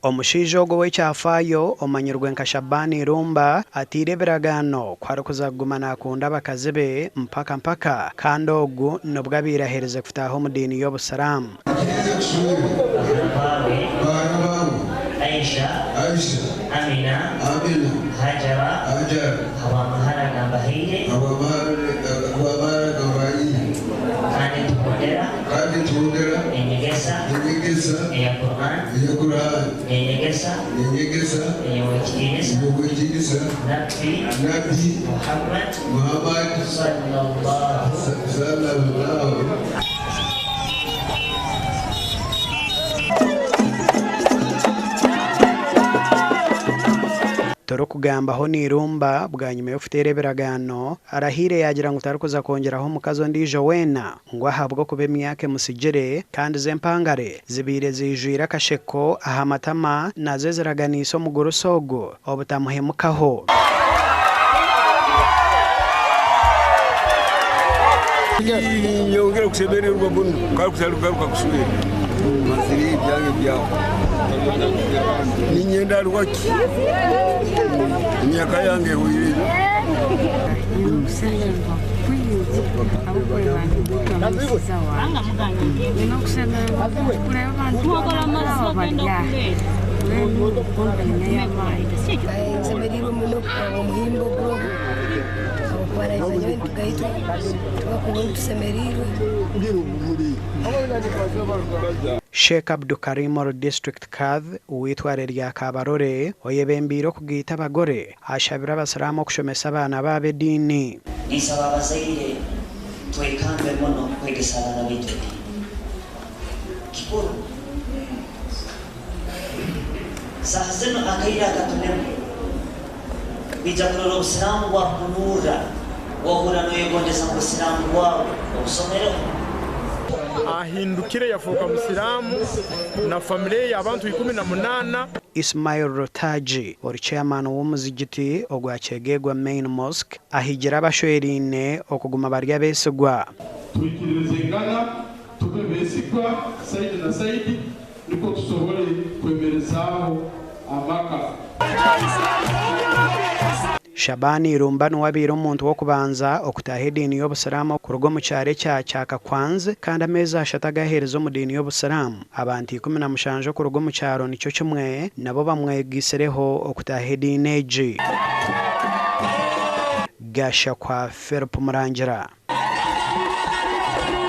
Omushiija ogwo w'ekyafayo omanyirwe nka Shabani Irumba atirebiragano kwari kuzaguma nakunda abakazi be mpaka kandi ogu nibwo abirahereze kutaha omu diini y'Obusiramu. Aisha, Amina, Hajara, Hawamahara Gambahire, Kandi Tugera, Enyegesa, Eya Quran, Enyegesa, Enyegesa, Nabi, Muhammad, Sallallahu. Toro kugambaho ni Irumba bwa nyuma yo kuterebiragano arahire yagira ngo utarukuza kongeraho mukazo ndijo wena ngo ahabwo kube myake musijere kandi zempangare zibire zijira kasheko ahamatama nazo ziraganiso mugorosogo obutamuhemukaho. Yongera kusemererwa bunu karukusaruka kusubira maziri byange byaho ninyenda rwaki imyaka yange huye Sheikh Abdukarim District Kadh witware rya Kabarore oyebembiro kugita abagore ashabira abasiramu kushomesa abana babe dini nisaba abazaire twekambe mono kwegesana bitu kikuru sahazeno akaira katunemu bijakurora Obusiramu bwa kunura wahura noyegondeza mu Busiramu bwawe obusomero ahindukire yafuka Musiramu na familie y'abantu 18. Ismail Rotaji ori chairman w'umuzigiti ogwa Kyegegwa Main Mosque ahigira abashwerine okuguma barya besugwa twikirezengana tube besigwa saidi na saidi niko tusobole kwemerezaho amaka. Shabani Irumba nuwabira omuntu wo kubanza okutaha ediini y'Obusiramu kuruga mu kyare kya Kakwanzi kandi amezi ashatagaherezo mu diini y'Obusiramu abantu 17 kuruga mu kyaro nicyo kimwe nabo bamwegisereho okutaha ediini egi. Gasha kwa Philip Murangira.